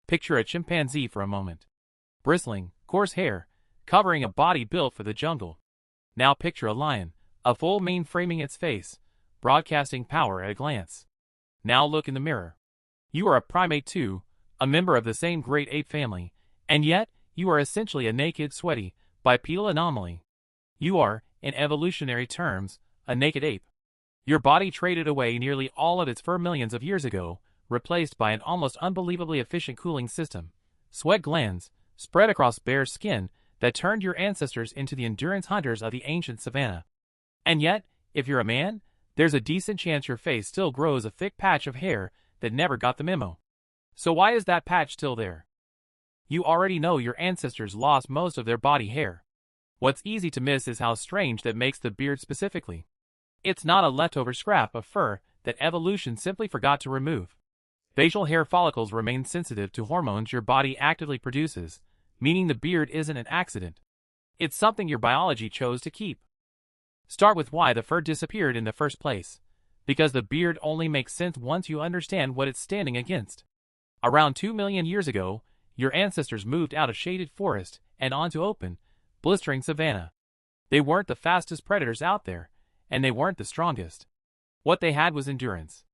Picture a chimpanzee for a moment. Bristling, coarse hair, covering a body built for the jungle. Now picture a lion, a full mane framing its face, broadcasting power at a glance. Now look in the mirror. You are a primate too, a member of the same great ape family, and yet, you are essentially a naked, sweaty, bipedal anomaly. You are, in evolutionary terms, a naked ape. Your body traded away nearly all of its fur millions of years ago, replaced by an almost unbelievably efficient cooling system. Sweat glands, spread across bare skin, that turned your ancestors into the endurance hunters of the ancient savanna. And yet, if you're a man, there's a decent chance your face still grows a thick patch of hair that never got the memo. So why is that patch still there? You already know your ancestors lost most of their body hair. What's easy to miss is how strange that makes the beard specifically. It's not a leftover scrap of fur that evolution simply forgot to remove. Facial hair follicles remain sensitive to hormones your body actively produces, meaning the beard isn't an accident. It's something your biology chose to keep. Start with why the fur disappeared in the first place. Because the beard only makes sense once you understand what it's standing against. Around 2 million years ago, your ancestors moved out of shaded forest and onto open, blistering savanna. They weren't the fastest predators out there, and they weren't the strongest. What they had was endurance.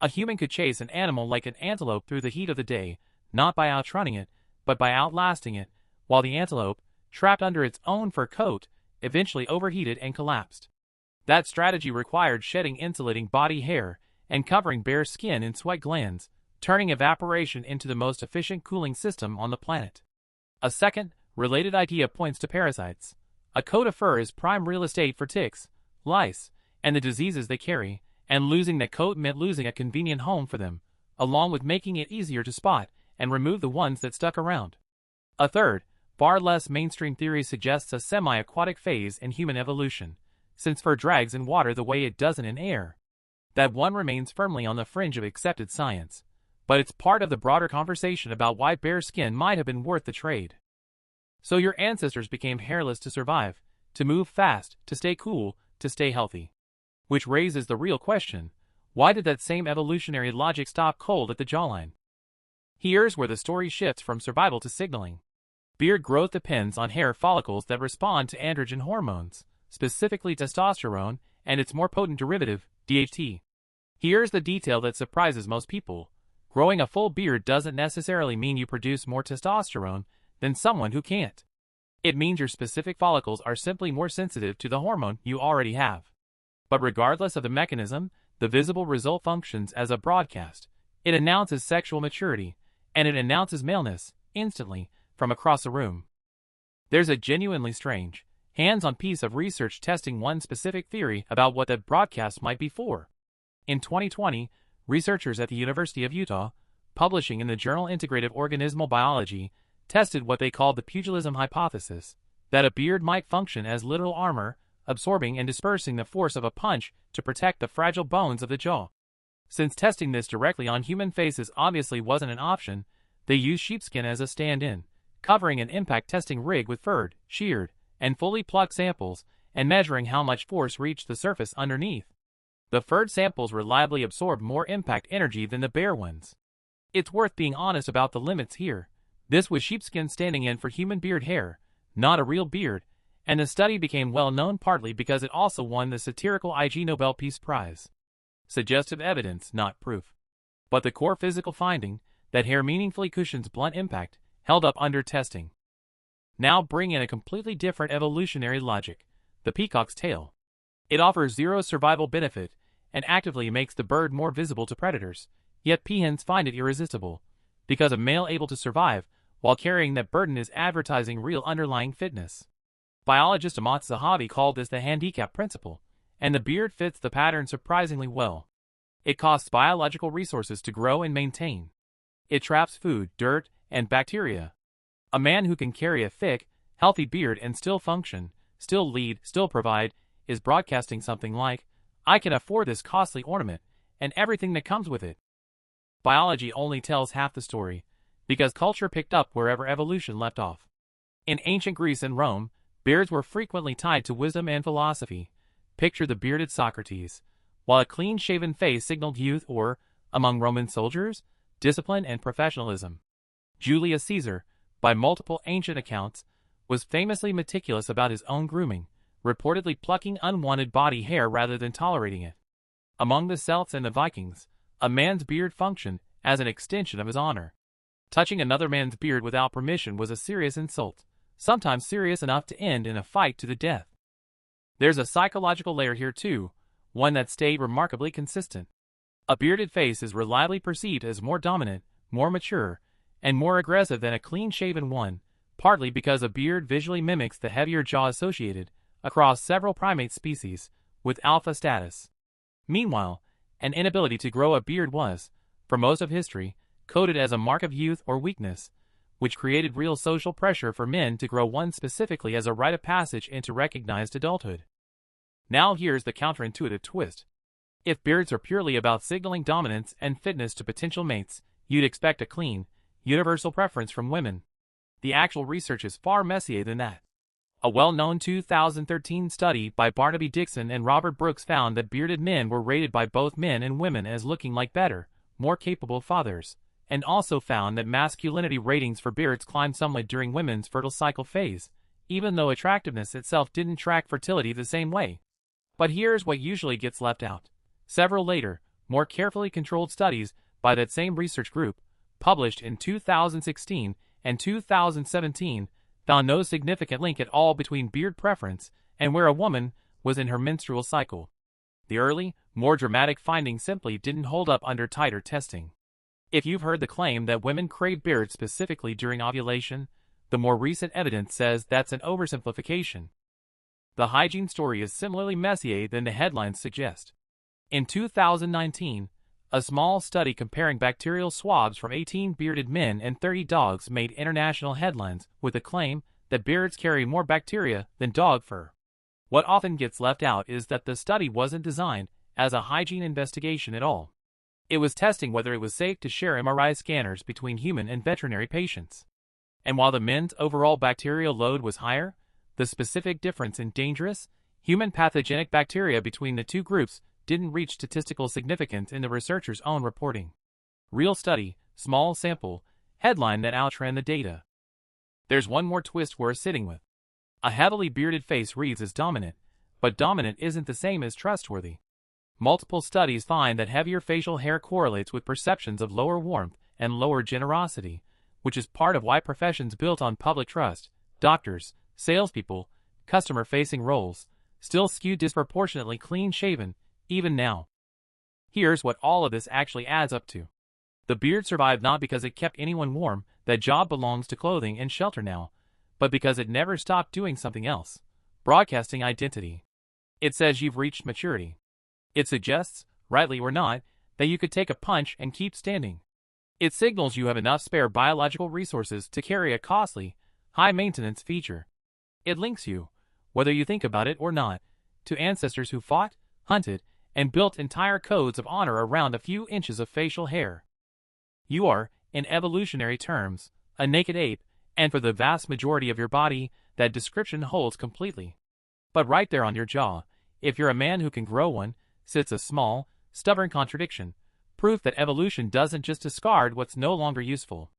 A human could chase an animal like an antelope through the heat of the day, not by outrunning it, but by outlasting it, while the antelope, trapped under its own fur coat, eventually overheated and collapsed. That strategy required shedding insulating body hair and covering bare skin in sweat glands, turning evaporation into the most efficient cooling system on the planet. A second, related idea points to parasites. A coat of fur is prime real estate for ticks, lice, and the diseases they carry, and losing that coat meant losing a convenient home for them, along with making it easier to spot and remove the ones that stuck around. A third, far less mainstream theory suggests a semi-aquatic phase in human evolution, since fur drags in water the way it doesn't in air. That one remains firmly on the fringe of accepted science, but it's part of the broader conversation about why bare skin might have been worth the trade. So your ancestors became hairless to survive, to move fast, to stay cool, to stay healthy. Which raises the real question, why did that same evolutionary logic stop cold at the jawline? Here's where the story shifts from survival to signaling. Beard growth depends on hair follicles that respond to androgen hormones, specifically testosterone and its more potent derivative, DHT. Here's the detail that surprises most people. Growing a full beard doesn't necessarily mean you produce more testosterone than someone who can't. It means your specific follicles are simply more sensitive to the hormone you already have. But regardless of the mechanism, the visible result functions as a broadcast. It announces sexual maturity, and it announces maleness, instantly, from across the room. There's a genuinely strange, hands-on piece of research testing one specific theory about what that broadcast might be for. In 2020, researchers at the University of Utah, publishing in the journal Integrative Organismal Biology, tested what they called the pugilism hypothesis, that a beard might function as literal armor, absorbing and dispersing the force of a punch to protect the fragile bones of the jaw. Since testing this directly on human faces obviously wasn't an option, they used sheepskin as a stand-in, covering an impact testing rig with furred, sheared, and fully plucked samples, and measuring how much force reached the surface underneath. The furred samples reliably absorbed more impact energy than the bare ones. It's worth being honest about the limits here. This was sheepskin standing in for human beard hair, not a real beard, and the study became well known partly because it also won the satirical Ig Nobel Peace Prize. Suggestive evidence, not proof. But the core physical finding, that hair meaningfully cushions blunt impact, held up under testing. Now bring in a completely different evolutionary logic, the peacock's tail. It offers zero survival benefit, and actively makes the bird more visible to predators, yet peahens find it irresistible, because a male able to survive while carrying that burden is advertising real underlying fitness. Biologist Amat Zahavi called this the handicap principle, and the beard fits the pattern surprisingly well. It costs biological resources to grow and maintain. It traps food, dirt, and bacteria. A man who can carry a thick, healthy beard and still function, still lead, still provide, is broadcasting something like, I can afford this costly ornament, and everything that comes with it. Biology only tells half the story, because culture picked up wherever evolution left off. In ancient Greece and Rome, beards were frequently tied to wisdom and philosophy. Picture the bearded Socrates, while a clean-shaven face signaled youth or, among Roman soldiers, discipline and professionalism. Julius Caesar, by multiple ancient accounts, was famously meticulous about his own grooming, reportedly plucking unwanted body hair rather than tolerating it. Among the Celts and the Vikings, a man's beard functioned as an extension of his honor. Touching another man's beard without permission was a serious insult, sometimes serious enough to end in a fight to the death. There's a psychological layer here too, one that stayed remarkably consistent. A bearded face is reliably perceived as more dominant, more mature, and more aggressive than a clean-shaven one, partly because a beard visually mimics the heavier jaw associated, across several primate species, with alpha status. Meanwhile, an inability to grow a beard was, for most of history, coded as a mark of youth or weakness, which created real social pressure for men to grow one specifically as a rite of passage into recognized adulthood. Now here's the counterintuitive twist. If beards are purely about signaling dominance and fitness to potential mates, you'd expect a clean, universal preference from women. The actual research is far messier than that. A well-known 2013 study by Barnaby Dixon and Robert Brooks found that bearded men were rated by both men and women as looking like better, more capable fathers, and also found that masculinity ratings for beards climbed somewhat during women's fertile cycle phase, even though attractiveness itself didn't track fertility the same way. But here's what usually gets left out. Several later, more carefully controlled studies by that same research group, published in 2016 and 2017, found no significant link at all between beard preference and where a woman was in her menstrual cycle. The early, more dramatic findings simply didn't hold up under tighter testing. If you've heard the claim that women crave beards specifically during ovulation, the more recent evidence says that's an oversimplification. The hygiene story is similarly messier than the headlines suggest. In 2019, a small study comparing bacterial swabs from 18 bearded men and 30 dogs made international headlines with the claim that beards carry more bacteria than dog fur. What often gets left out is that the study wasn't designed as a hygiene investigation at all. It was testing whether it was safe to share MRI scanners between human and veterinary patients. And while the men's overall bacterial load was higher, the specific difference in dangerous, human pathogenic bacteria between the two groups didn't reach statistical significance in the researchers' own reporting. Real study, small sample, headline that outran the data. There's one more twist worth sitting with. A heavily bearded face reads as dominant, but dominant isn't the same as trustworthy. Multiple studies find that heavier facial hair correlates with perceptions of lower warmth and lower generosity, which is part of why professions built on public trust, doctors, salespeople, customer-facing roles, still skew disproportionately clean-shaven, even now. Here's what all of this actually adds up to. The beard survived not because it kept anyone warm, that job belongs to clothing and shelter now, but because it never stopped doing something else, broadcasting identity. It says you've reached maturity. It suggests, rightly or not, that you could take a punch and keep standing. It signals you have enough spare biological resources to carry a costly, high-maintenance feature. It links you, whether you think about it or not, to ancestors who fought, hunted, and built entire codes of honor around a few inches of facial hair. You are, in evolutionary terms, a naked ape, and for the vast majority of your body, that description holds completely. But right there on your jaw, if you're a man who can grow one, sits a small, stubborn contradiction, proof that evolution doesn't just discard what's no longer useful.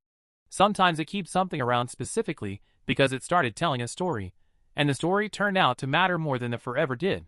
Sometimes it keeps something around specifically because it started telling a story, and the story turned out to matter more than the forever did.